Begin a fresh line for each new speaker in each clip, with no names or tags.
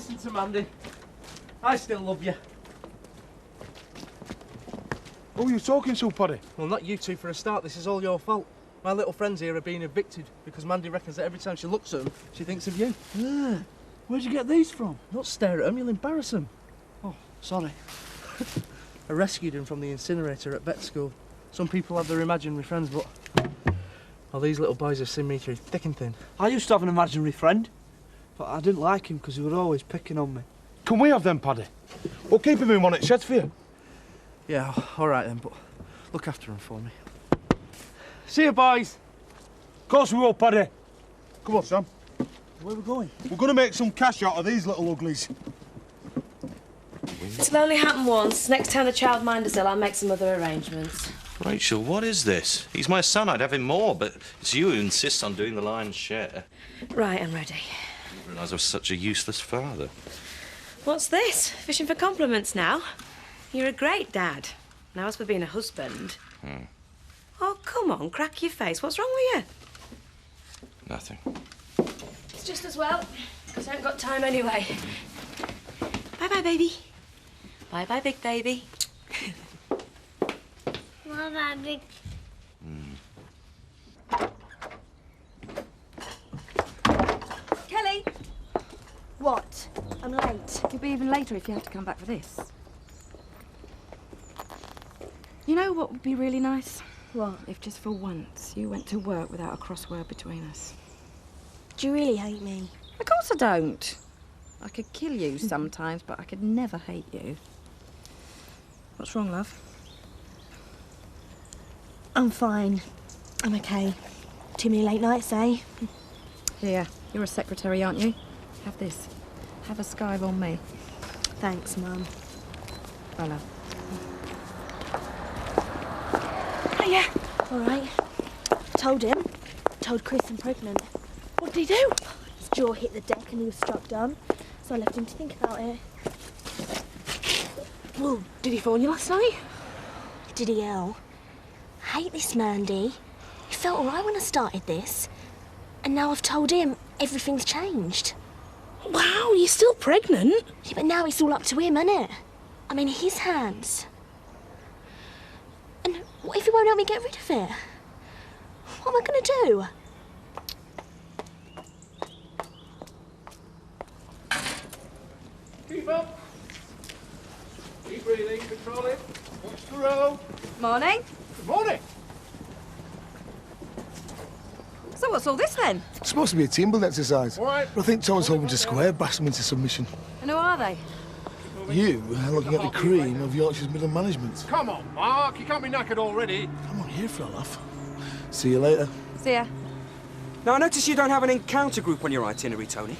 listen to Mandy. I still love you.
Who are you talking to, Paddy?
Well, not you two for a start. This is all your fault. My little friends here are being evicted because Mandy reckons that every time she looks at them, she thinks of you.
Where'd you get these from?
Don't stare at them, you'll embarrass them.
Oh, sorry.
I rescued him from the incinerator at vet school. Some people have their imaginary friends, but... well, these little boys have seen me through thick and thin.
I used to have an imaginary friend, but I didn't like him because he was always picking on me.
Can we have them, Paddy? We'll keep him in one at sheds for you.
Yeah, all right then, but look after him for me.
See you, boys.
Of course we will, Paddy. Come on, Sam.
Where are we going?
We're going to make some cash out of these little uglies.
It'll only happen once. Next time the childminder's ill, I'll make some other arrangements.
Rachel, what is this? He's my son, I'd have him more, but it's you who insists on doing the lion's share.
Right, I'm ready.
I didn't realise I was such a useless father.
What's this? Fishing for compliments now? You're a great dad. Now, as for being a husband... Oh, come on, crack your face. What's wrong with you?
Nothing.
It's just as well, because I haven't got time anyway. Bye-bye, baby. Bye-bye, big baby.
Bye-bye, big...
Kelly! What? I'm late. You'll be even later if you have to come back for this. You know what would be really nice?
What?
If just for once you went to work without a crossword between us.
Do you really hate me?
Of course I don't. I could kill you sometimes, but I could never hate you. What's wrong, love?
I'm fine. I'm okay. Too many late nights, eh?
Here, you're a secretary, aren't you? Have this. Have a skive on me.
Thanks, Mum.
Bye, love.
Yeah. All right. Told him. Told Chris I'm pregnant. What did he do? His jaw hit the deck and he was struck dumb. So I left him to think about it.
Well, did he phone you last night?
Did he yell? I hate this Mandy. He felt all right when I started this. And now I've told him everything's changed.
Wow, you're still pregnant?
Yeah, but now it's all up to him, isn't it? I'm in his hands. And what if he won't help me get rid of it? What am I going to do?
Keep up. Keep breathing, control it. Watch the road.
Morning.
Good morning.
So what's all this then?
It's supposed to be a team building exercise.
All right.
But I think Thomas Holmes to square bashed them into submission.
And who are they?
You are looking at the cream of Yorkshire's middle management.
Come on, Mark. You can't be knackered already.
I'm not here for a laugh. See you later.
See ya.
Now, I notice you don't have an encounter group on your itinerary, Tony.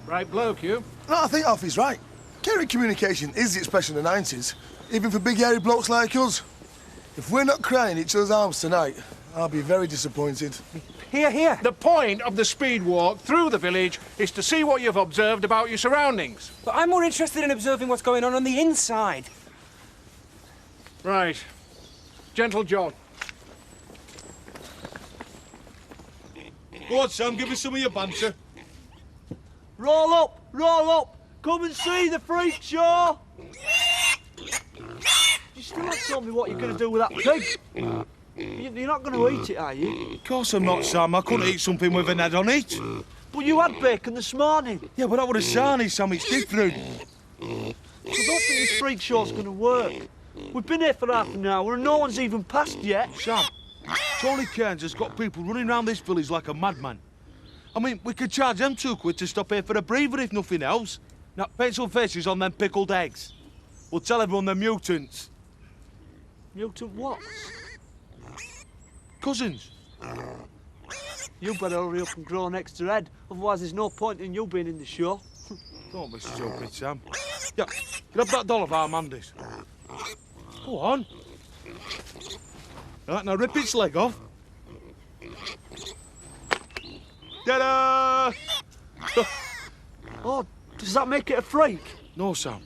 Right bloke, you.
No, I think Alfie's right. Caring communication is the expression of the 90s, even for big hairy blokes like us. If we're not crying each other's arms tonight, I'll be very disappointed.
Here, here.
The point of the speed walk through the village is to see what you've observed about your surroundings.
But I'm more interested in observing what's going on the inside.
Right. Gentle John.
Go on, Sam, give us some of your banter.
Roll up! Roll up! Come and see the freak show! You still haven't told me what you're going to do with that pig. You're not going to eat it, are you?
Of course I'm not, Sam. I couldn't eat something with an head on it.
But you had bacon this morning.
Yeah, but that would have sarnie, Sam. It's different.
I don't think this freak show's going to work. We've been here for half an hour and no one's even passed yet.
Sam, Tony Cairns has got people running around this village like a madman. I mean, we could charge them £2 to stop here for a breather if nothing else. Now, paint some faces on them pickled eggs. We'll tell everyone they're mutants.
Mutant what?
Cousins.
You better hurry up and grow an extra head, otherwise there's no point in you being in the show.
Don't be stupid, Sam. Yeah, grab that doll of Armandi's. Go on. Right, now rip its leg off. Ta-da!
Oh, does that make it a freak?
No, Sam.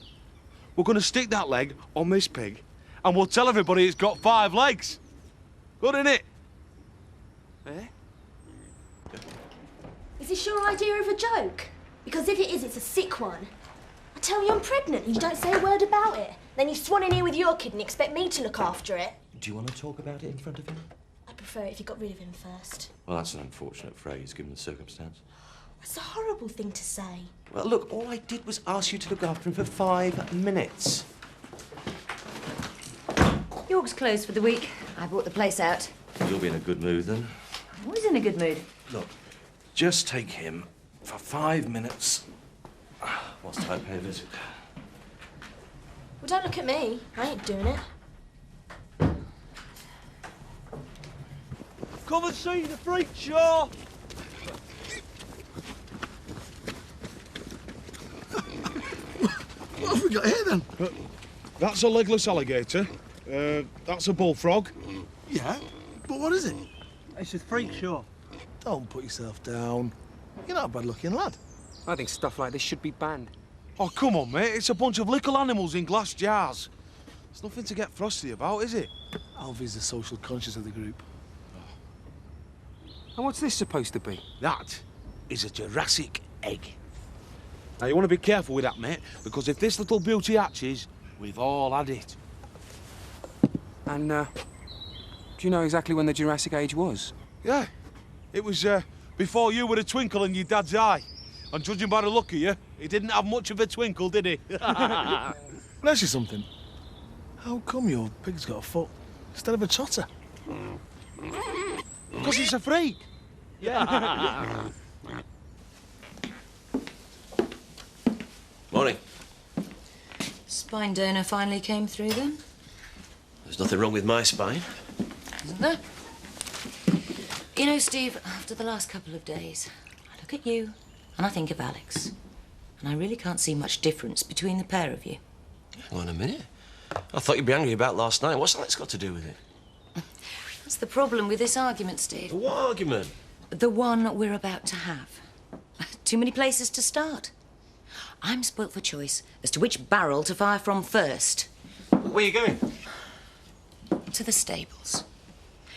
We're going to stick that leg on this pig and we'll tell everybody it's got 5 legs. Good, innit?
Eh?
Is this your idea of a joke? Because if it is, it's a sick one. I tell you I'm pregnant and you don't say a word about it. Then you swan in here with your kid and expect me to look after it.
Do you want to talk about it in front of him?
I'd prefer it if you got rid of him first.
Well, that's an unfortunate phrase, given the circumstance.
That's a horrible thing to say.
Well, look, all I did was ask you to look after him for 5 minutes.
York's closed for the week. I bought the place out.
You'll be in a good mood, then.
I'm always in a good mood.
Look, just take him for 5 minutes. Whilst I pay a visit.
Well, don't look at me. I ain't doing it.
Come and see the freak show.
What have we got here, then?
That's a legless alligator. That's a bullfrog.
Yeah, but what is it?
It's a freak show.
Don't put yourself down. You're not a bad-looking lad.
I think stuff like this should be banned.
Oh, come on, mate. It's a bunch of little animals in glass jars. It's nothing to get frosty about, is it?
Alvy's the social conscience of the group.
And what's this supposed to be?
That is a Jurassic egg. Now, you want to be careful with that, mate, because if this little beauty hatches, we've all had it.
And, do you know exactly when the Jurassic Age was?
Yeah. It was, before you were a twinkle in your dad's eye. And judging by the look of you, he didn't have much of a twinkle, did he?
Can I ask you something? How come your pig's got a foot instead of a trotter?
Because he's a freak.
Morning.
Spine donor finally came through then?
There's nothing wrong with my spine.
Isn't there? You know, Steve, after the last couple of days, I look at you and I think of Alex. And I really can't see much difference between the pair of you.
Hang on a minute. I thought you'd be angry about last night. What's that got to do with it?
That's the problem with this argument, Steve.
What argument?
The one we're about to have. Too many places to start. I'm spoilt for choice as to which barrel to fire from first.
Where are you going?
To the stables.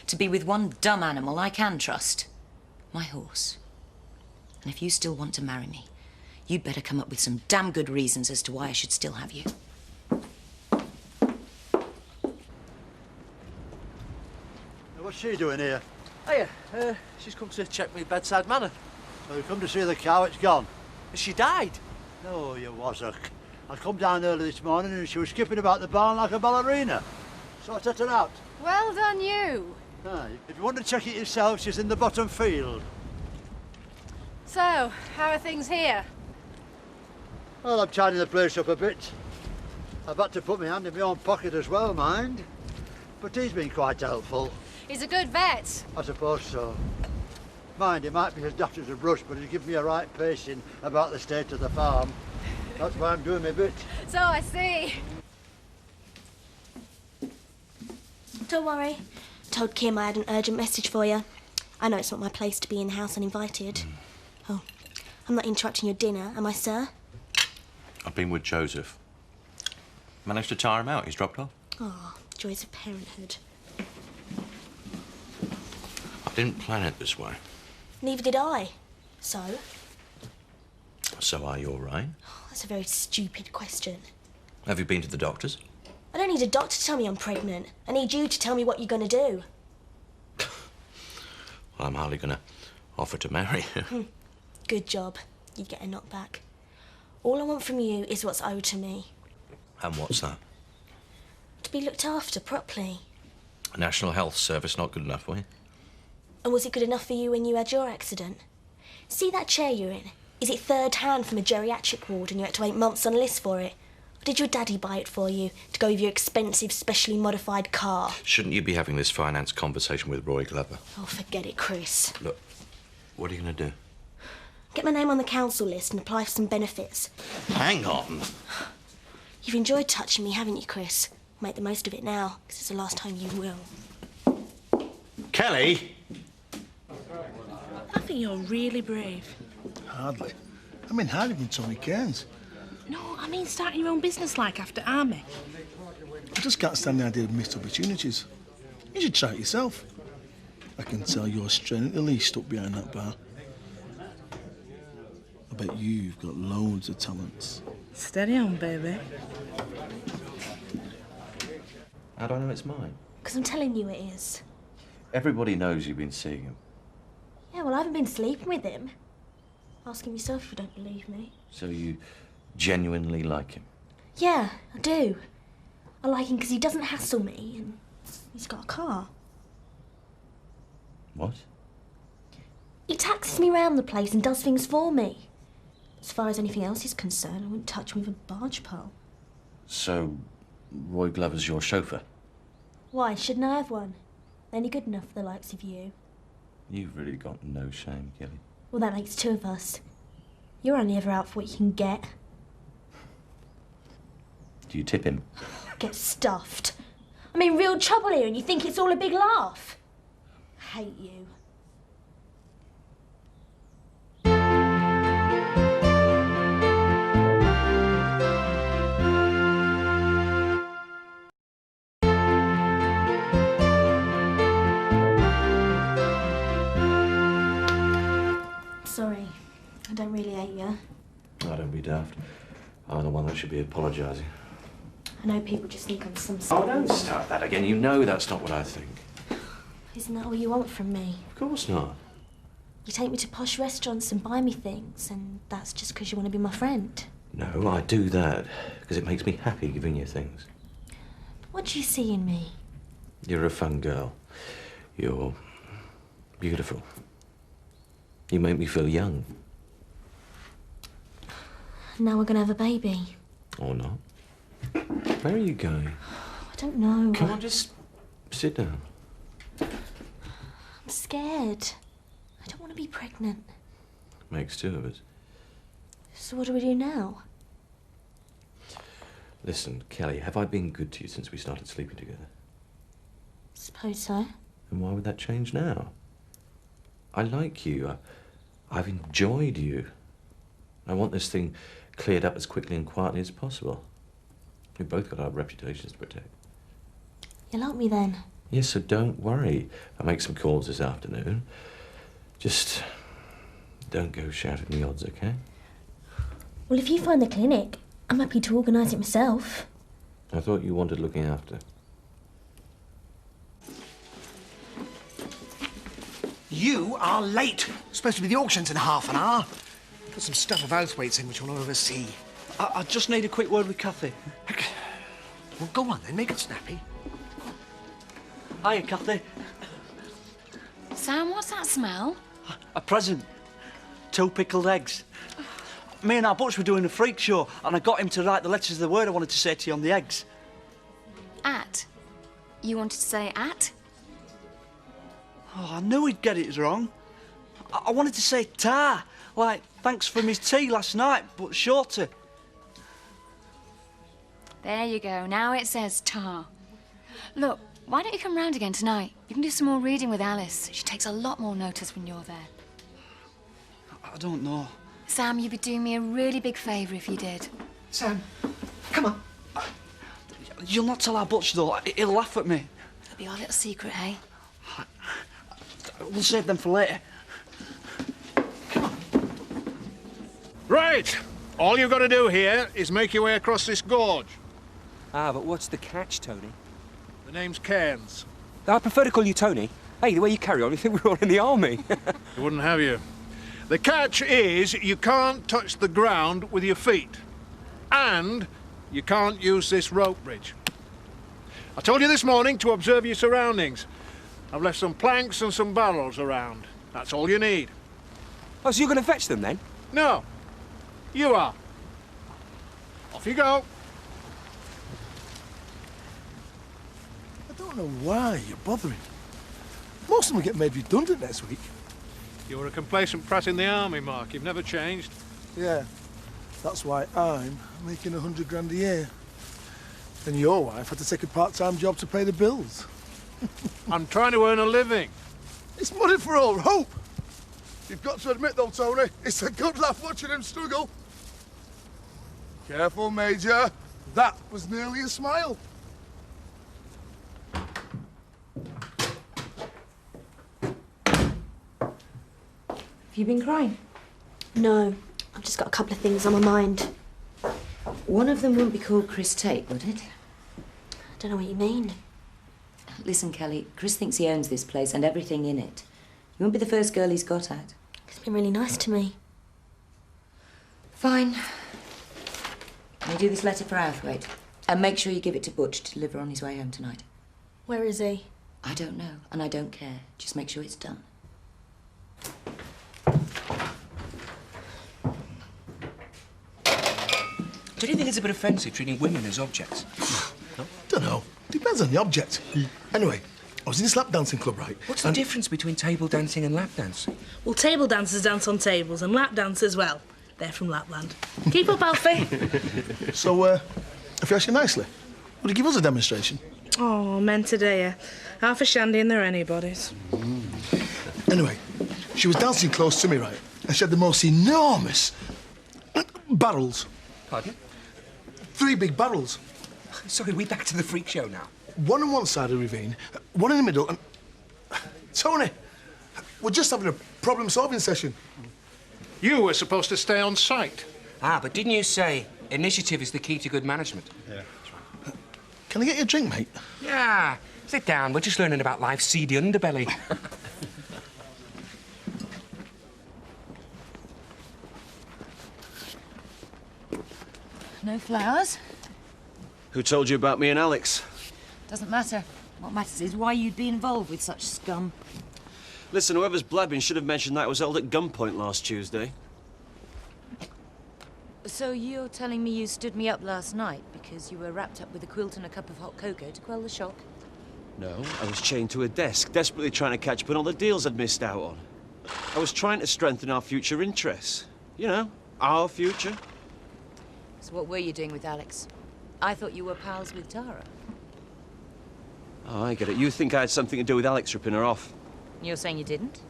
To be with one dumb animal I can trust. My horse. And if you still want to marry me, you'd better come up with some damn good reasons as to why I should still have you.
What's she doing here?
Hiya, she's come to check me bedside manner.
So you come to see the cow, it's gone.
She died.
No, you wasn't. I come down early this morning and she was skipping about the barn like a ballerina. So I set her out.
Well done, you.
Aye. If you want to check it yourself, she's in the bottom field.
So, how are things here?
Well, I'm tidying the place up a bit. I've had to put my hand in my own pocket as well, mind. But he's been quite helpful.
He's a good vet.
I suppose so. Mind, he might be as daft as a brush, but he's given me a right pacing about the state of the farm. That's why I'm doing my bit.
So I see.
Don't worry. Told Kim I had an urgent message for you. I know it's not my place to be in the house uninvited. Oh, I'm not interrupting your dinner, am I, sir?
I've been with Joseph. Managed to tire him out. He's dropped off.
Oh, joys of parenthood.
I didn't plan it this way.
Neither did I. So?
So are you all right?
Oh, that's a very stupid question.
Have you been to the doctors?
I don't need a doctor to tell me I'm pregnant. I need you to tell me what you're going to do.
Well, I'm hardly going to offer to marry you.
Good job. You'd get a knockback. All I want from you is what's owed to me.
And what's that?
To be looked after properly.
National Health Service not good enough for you?
And was it good enough for you when you had your accident? See that chair you're in? Is it third hand from a geriatric ward and you had to wait months on a list for it? Or did your daddy buy it for you to go with your expensive, specially modified car?
Shouldn't you be having this finance conversation with Roy Glover?
Oh, forget it, Chris.
Look, what are you going to do?
Get my name on the council list and apply for some benefits.
Hang on.
You've enjoyed touching me, haven't you, Chris? Make the most of it now, because it's the last time you will.
Kelly!
I think you're really brave.
Hardly. I mean, harder than Tony Cairns.
No, I mean starting your own business like after army.
I just can't stand the idea of missed opportunities. You should try it yourself. I can tell you're straining at the least up behind that bar. I bet you've got loads of talents.
Steady on, baby.
How do I know it's mine?
Because I'm telling you it is.
Everybody knows you've been seeing him.
Yeah, well, I haven't been sleeping with him. Ask him yourself if you don't believe me.
So you genuinely like him?
Yeah, I do. I like him because he doesn't hassle me and he's got a car.
What?
He taxis me around the place and does things for me. As far as anything else is concerned, I wouldn't touch him with a barge pole.
So, Roy Glover's your chauffeur?
Why, shouldn't I have one? They're only good enough for the likes of you.
You've really got no shame, Kelly.
Well, that makes two of us. You're only ever out for what you can get.
Do you tip him?
Get stuffed. I'm in real trouble here and you think it's all a big laugh. I hate you. Sorry, I don't really hate you.
Oh, don't be daft. I'm the one that should be apologising.
I know people just think I'm some
Oh,
sort
don't start that again. You know that's not what I think.
Isn't that all you want from me?
Of course not.
You take me to posh restaurants and buy me things, and that's just because you want to be my friend.
No, I do that because it makes me happy giving you things.
What do you see in me?
You're a fun girl. You're beautiful. You make me feel young.
Now we're going to have a baby.
Or not. Where are you going?
I don't know.
Come on, just sit down.
I'm scared. I don't want to be pregnant.
Makes two of us.
So what do we do now?
Listen, Kelly, have I been good to you since we started sleeping together?
Suppose so.
And why would that change now? I like you. I've enjoyed you. I want this thing cleared up as quickly and quietly as possible. We've both got our reputations to protect.
You like me then?
Yes, so don't worry. I'll make some calls this afternoon. Just don't go shouting the odds, okay?
Well, if you find the clinic, I'm happy to organise it myself.
I thought you wanted looking after.
You are late. Supposed to be the auction's in half an hour. Got some stuff of houseweights in which we'll oversee.
I just need a quick word with Kathy.
Well, go on then, make it snappy.
Hiya, Kathy.
Sam, what's that smell?
A present. 2 pickled eggs. Me and our butch were doing a freak show, and I got him to write the letters of the word I wanted to say to you on the eggs.
At? You wanted to say at?
Oh, I knew he'd get it wrong. I wanted to say tar, like thanks for his tea last night, but shorter.
There you go. Now it says tar. Look, why don't you come round again tonight? You can do some more reading with Alice. She takes a lot more notice when you're there.
I don't know.
Sam, you'd be doing me a really big favour if you did.
Sam, come on.
You'll not tell our butch, though. He'll laugh at me.
It'll be our little secret, eh?
We'll save them for later.
Right. All you've got to do here is make your way across this gorge.
Ah, but what's the catch, Tony?
The name's Cairns.
I prefer to call you Tony. Hey, the way you carry on, you think we're all in the army.
They wouldn't have you. The catch is you can't touch the ground with your feet. And you can't use this rope bridge. I told you this morning to observe your surroundings. I've left some planks and some barrels around. That's all you need.
Oh, so you're going to fetch them, then?
No. You are. Off you go.
I don't know why you're bothering. Most of them will get made redundant next week.
You were a complacent prat in the army, Mark. You've never changed.
Yeah, that's why I'm making 100 grand a year. And your wife had to take a part-time job to pay the bills.
I'm trying to earn a living.
It's money for all hope. You've got to admit, though, Tony, it's a good laugh watching him struggle. Careful, Major. That was nearly a smile.
Have you been crying? No. I've just got a couple of things on my mind.
One of them wouldn't be called Chris Tate, would it?
I don't know what you mean.
Listen, Kelly, Chris thinks he owns this place and everything in it. You won't be the first girl he's got at.
He's been really nice to me.
Fine. Can you do this letter for Outhwaite? And make sure you give it to Butch to deliver on his way home tonight.
Where is he?
I don't know, and I don't care. Just make sure it's done.
Don't you think it's a bit offensive treating women as objects?
Don't know. Depends on the object. Anyway, I was in this lap dancing club, right?
What's the difference between table dancing and lap dancing?
Well, table dancers dance on tables and lap dancers, well, they're from Lapland. Keep up, Alfie.
So, if you ask you nicely, would you give us a demonstration?
Oh, meant today. Half a shandy and they're anybody's.
Anyway, she was dancing close to me, right? And she had the most enormous barrels.
Pardon?
3 big barrels.
Sorry, we back to the freak show now.
One on one side of the ravine, one in the middle, and... Tony, we're just having a problem-solving session.
You were supposed to stay on site.
Ah, but didn't you say initiative is the key to good management?
Yeah.
Can I get you a drink, mate?
Yeah. Sit down. We're just learning about life's seedy underbelly.
No flowers?
Who told you about me and Alex?
Doesn't matter. What matters is why you'd be involved with such scum.
Listen, whoever's blabbing should have mentioned that I was held at gunpoint last Tuesday.
So you're telling me you stood me up last night because you were wrapped up with a quilt and a cup of hot cocoa to quell the shock?
No, I was chained to a desk, desperately trying to catch up on all the deals I'd missed out on. I was trying to strengthen our future interests. You know, our future.
So what were you doing with Alex? I thought you were pals with Tara.
Oh, I get it. You think I had something to do with Alex ripping her off.
You're saying you didn't?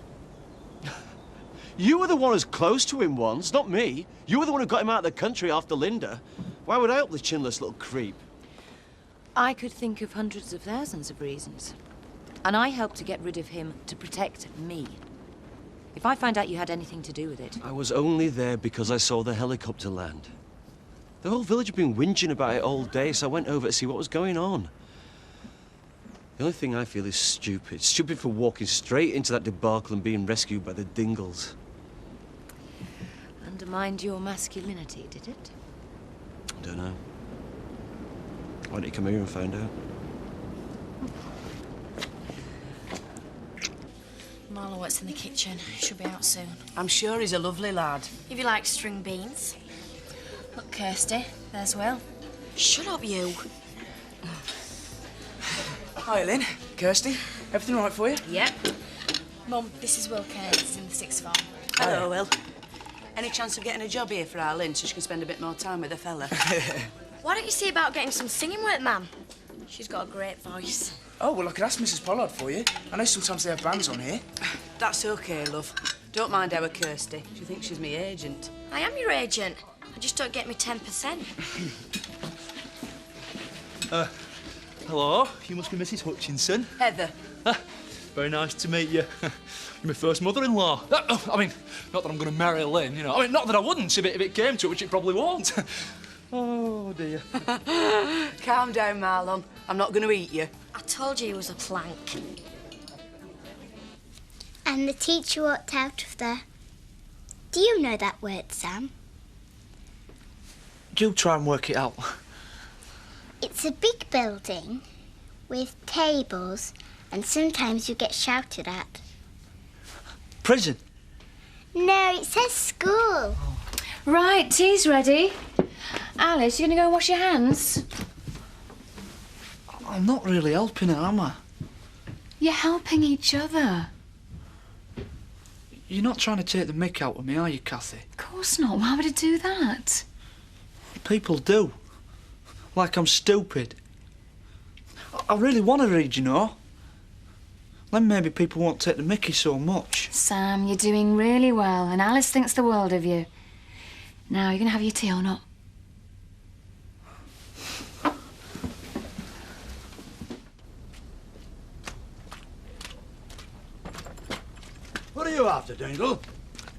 You were the one who's close to him once, not me. You were the one who got him out of the country after Linda. Why would I help the chinless little creep?
I could think of hundreds of thousands of reasons. And I helped to get rid of him to protect me. If I find out you had anything to do with it...
I was only there because I saw the helicopter land. The whole village had been whinging about it all day, so I went over to see what was going on. The only thing I feel is stupid. Stupid for walking straight into that debacle and being rescued by the Dingles.
Undermined your masculinity, did it?
I don't know. Why didn't you come here and find out?
Marlowe works in the kitchen. Should be out soon.
I'm sure he's a lovely lad.
If you like string beans. Look, Kirsty, there's Will. Shut up, you.
Hi, Lynn. Kirsty. Everything all right for you?
Yep. Mum, this is Will Cairns. He's in the sixth form.
Hello, Will. Any chance of getting a job here for our Lynn so she can spend a bit more time with her fella?
Why don't you see about getting some singing work, Ma'am? She's got a great voice.
Oh, well, I could ask Mrs. Pollard for you. I know sometimes they have bands on here.
That's OK, love. Don't mind our Kirsty. She thinks she's me agent.
I am your agent. I just don't get me 10%.
Hello. You must be Mrs. Hutchinson.
Heather.
Very nice to meet you. You're my first mother-in-law. I mean, not that I'm going to marry Lynn, you know. I mean, not that I wouldn't if it came to it, which it probably won't. Oh, dear.
Calm down, Marlon. I'm not going to eat you.
I told you he was a plank.
And the teacher walked out of there. Do you know that word, Sam?
Do try and work it out.
It's a big building with tables, and sometimes you get shouted at.
Prison?
No, it says school.
Right, tea's ready. Alice, you gonna go and wash your hands?
I'm not really helping her, am I?
You're helping each other.
You're not trying to take the mick out of me, are you, Cathy?
Of course not. Why would I do that?
People do. Like I'm stupid. I really want to read, you know. Then maybe people won't take the mickey so much.
Sam, you're doing really well, and Alice thinks the world of you. Now, you gonna have your tea or not?
What are you after, Dingle?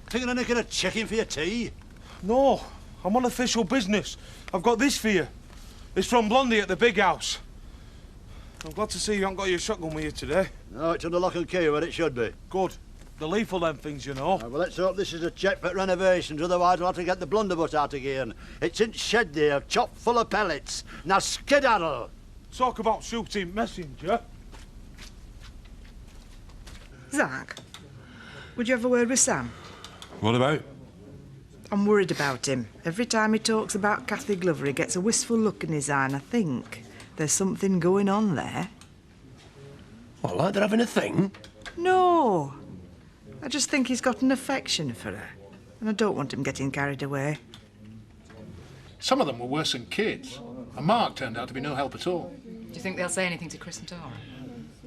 Thinking of nicking a chicken for your tea?
No, I'm on official business. I've got this for you. It's from Blondie at the big house. I'm glad to see you haven't got your shotgun with you today.
No, it's under lock and key where it should be.
Good. They're lethal, them things, you know.
Well, let's hope this is a check for renovations, otherwise we'll have to get the blunderbuss out again. It's in shed there, chock full of pellets. Now skedaddle!
Talk about shooting messenger.
Zach, would you have a word with Sam?
What about?
I'm worried about him. Every time he talks about Kathy Glover, he gets a wistful look in his eye, and I think there's something going on there.
What, like they're having a thing?
No. I just think he's got an affection for her, and I don't want him getting carried away.
Some of them were worse than kids. And Mark turned out to be no help at all.
Do you think they'll say anything to Chris and Tara?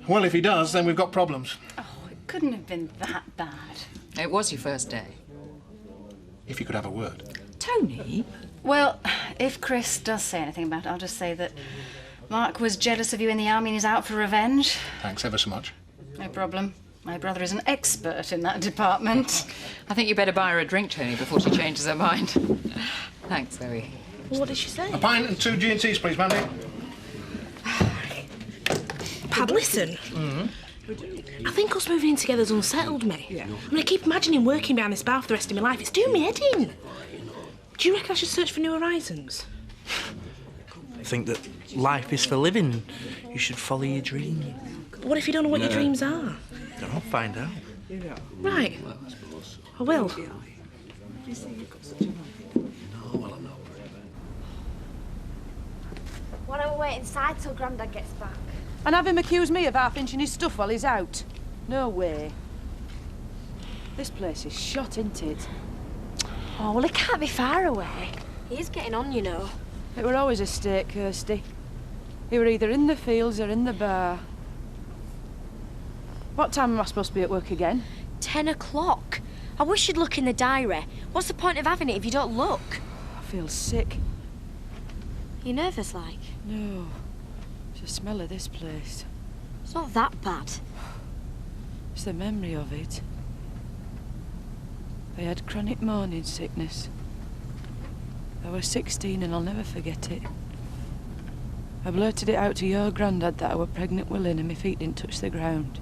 Well, if he does, then we've got problems.
Couldn't have been that bad.
It was your first day.
If you could have a word.
Tony?
Well, if Chris does say anything about it, I'll just say that Mark was jealous of you in the army and is out for revenge.
Thanks ever so much.
No problem. My brother is an expert in that department.
I think you better buy her a drink, Tony, before she changes her mind. Thanks, Zoe.
What did she say?
A pint and 2 G&Ts, please, Mandy.
Pad, listen. I think us moving in together's unsettled me. Yeah. I mean, I keep imagining working behind this bar for the rest of my life. It's doing me head in. Do you reckon I should search for new horizons?
I think that life is for living. You should follow your dreams.
But what if you don't know what your dreams are?
I'll find out.
Right. I will.
Why don't we wait inside till Grandad gets back?
And have him accuse me of half-inching his stuff while he's out? No way. This place is shot, isn't it?
Oh, well, he can't be far away. He is getting on, you know.
It were always a stake, Kirsty. He were either in the fields or in the bar. What time am I supposed to be at work again?
10 o'clock. I wish you'd look in the diary. What's the point of having it if you don't look?
I feel sick.
You nervous, like?
No. It's the smell of this place.
It's not that bad.
It's the memory of it. I had chronic morning sickness. I was 16 and I'll never forget it. I blurted it out to your Grandad that I were pregnant with Lynn and my feet didn't touch the ground.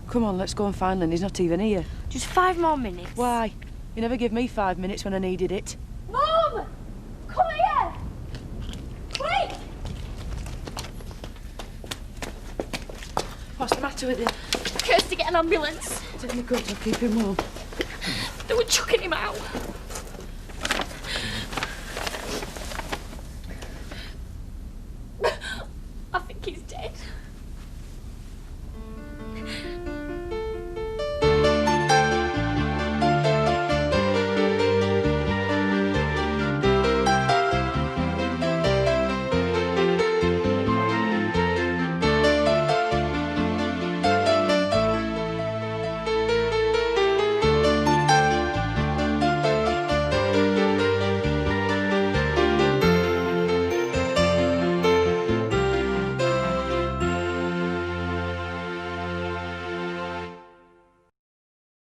Come on, let's go and find Lynn. He's not even here.
Just 5 more minutes.
Why? You never give me 5 minutes when I needed it.
Mum! Come here! Wait!
What's the matter with him?
Kirsty, get an ambulance.
Take me coat, I'll keep him warm.
They were chucking him out.